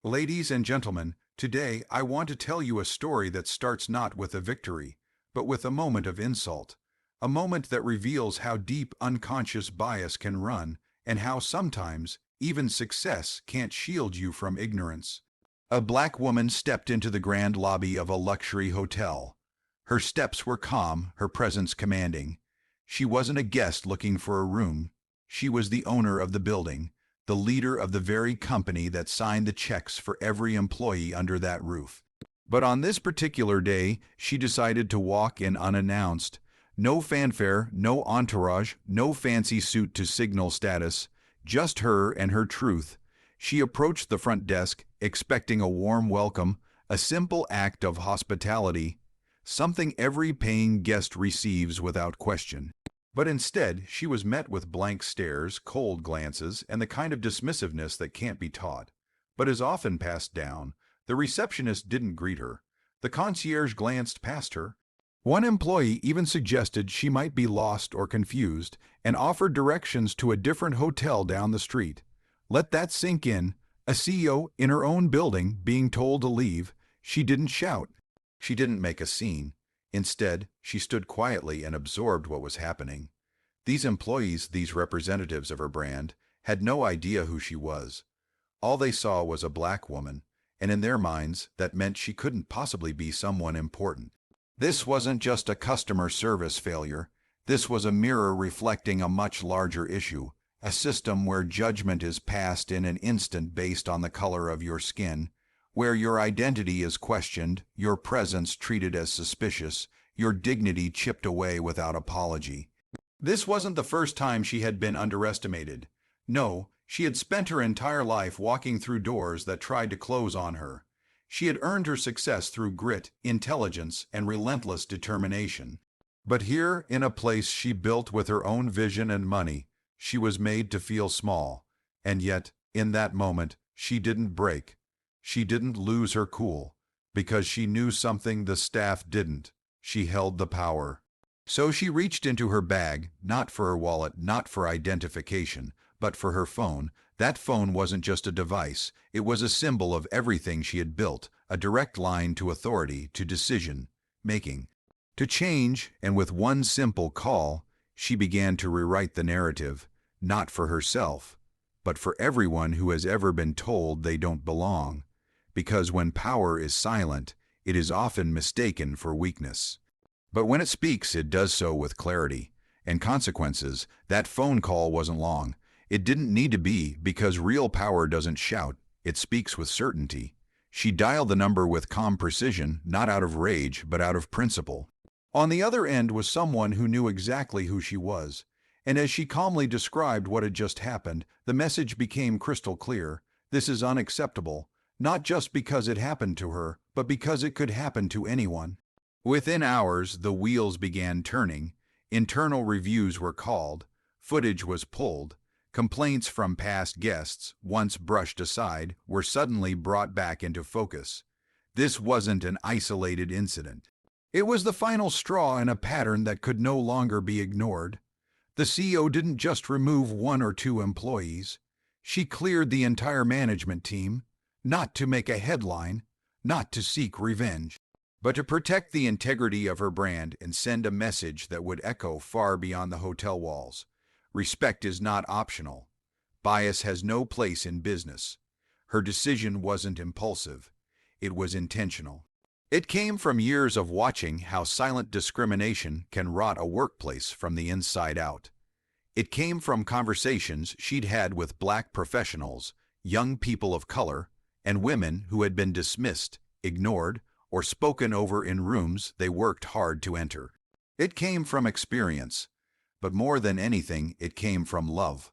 Ladies and gentlemen, today I want to tell you a story that starts not with a victory, but with a moment of insult. A moment that reveals how deep unconscious bias can run and how sometimes even success can't shield you from ignorance. A black woman stepped into the grand lobby of a luxury hotel. Her steps were calm, her presence commanding. She wasn't a guest looking for a room. She was the owner of the building, the leader of the very company that signed the checks for every employee under that roof. But on this particular day, she decided to walk in unannounced. No fanfare, no entourage, no fancy suit to signal status, just her and her truth. She approached the front desk, expecting a warm welcome, a simple act of hospitality, something every paying guest receives without question. But instead, she was met with blank stares, cold glances, and the kind of dismissiveness that can't be taught, but is often passed down. The receptionist didn't greet her. The concierge glanced past her. One employee even suggested she might be lost or confused and offered directions to a different hotel down the street. Let that sink in. A CEO in her own building being told to leave. She didn't shout. She didn't make a scene. Instead, she stood quietly and absorbed what was happening. These employees, these representatives of her brand, had no idea who she was. All they saw was a black woman, and in their minds, that meant she couldn't possibly be someone important. This wasn't just a customer service failure. This was a mirror reflecting a much larger issue, a system where judgment is passed in an instant based on the color of your skin, where your identity is questioned, your presence treated as suspicious, your dignity chipped away without apology. This wasn't the first time she had been underestimated. No, she had spent her entire life walking through doors that tried to close on her. She had earned her success through grit, intelligence, and relentless determination. But here, in a place she built with her own vision and money, she was made to feel small. And yet, in that moment, she didn't break. She didn't lose her cool, because she knew something the staff didn't. She held the power. So she reached into her bag, not for her wallet, not for identification, but for her phone. That phone wasn't just a device. It was a symbol of everything she had built, a direct line to authority, to decision-making, to change, and with one simple call, she began to rewrite the narrative, not for herself, but for everyone who has ever been told they don't belong. Because when power is silent, it is often mistaken for weakness. But when it speaks, it does so with clarity and consequences. That phone call wasn't long. It didn't need to be, because real power doesn't shout, it speaks with certainty. She dialed the number with calm precision, not out of rage, but out of principle. On the other end was someone who knew exactly who she was, and as she calmly described what had just happened, the message became crystal clear. This is unacceptable. Not just because it happened to her, but because it could happen to anyone. Within hours, the wheels began turning. Internal reviews were called. Footage was pulled. Complaints from past guests, once brushed aside, were suddenly brought back into focus. This wasn't an isolated incident. It was the final straw in a pattern that could no longer be ignored. The CEO didn't just remove one or two employees. She cleared the entire management team. Not to make a headline, not to seek revenge, but to protect the integrity of her brand and send a message that would echo far beyond the hotel walls. Respect is not optional. Bias has no place in business. Her decision wasn't impulsive. It was intentional. It came from years of watching how silent discrimination can rot a workplace from the inside out. It came from conversations she'd had with black professionals, young people of color, and women who had been dismissed, ignored, or spoken over in rooms they worked hard to enter. It came from experience, but more than anything, it came from love.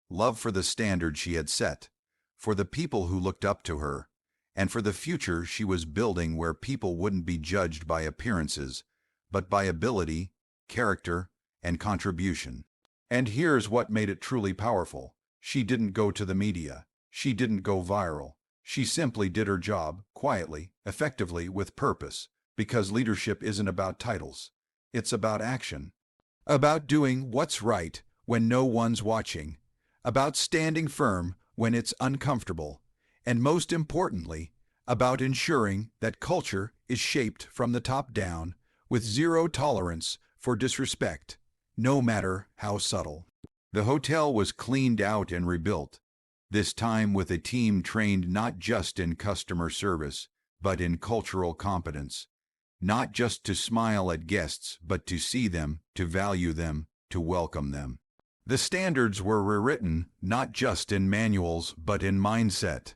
Love for the standard she had set, for the people who looked up to her, and for the future she was building where people wouldn't be judged by appearances, but by ability, character, and contribution. And here's what made it truly powerful. She didn't go to the media. She didn't go viral. She simply did her job, quietly, effectively, with purpose, because leadership isn't about titles. It's about action. About doing what's right when no one's watching. About standing firm when it's uncomfortable. and most importantly, about ensuring that culture is shaped from the top down with zero tolerance for disrespect, no matter how subtle. The hotel was cleaned out and rebuilt, this time with a team trained not just in customer service, but in cultural competence. Not just to smile at guests, but to see them, to value them, to welcome them. The standards were rewritten not just in manuals, but in mindset.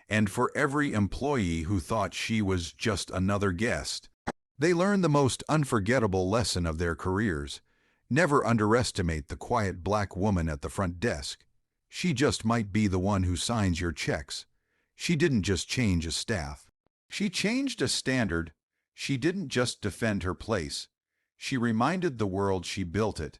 And for every employee who thought she was just another guest, they learned the most unforgettable lesson of their careers. Never underestimate the quiet black woman at the front desk. She just might be the one who signs your checks. She didn't just change a staff. She changed a standard. She didn't just defend her place. She reminded the world she built it.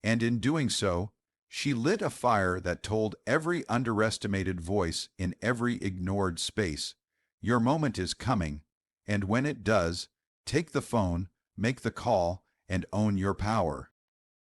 And in doing so, she lit a fire that told every underestimated voice in every ignored space, your moment is coming, and when it does, take the phone, make the call, and own your power.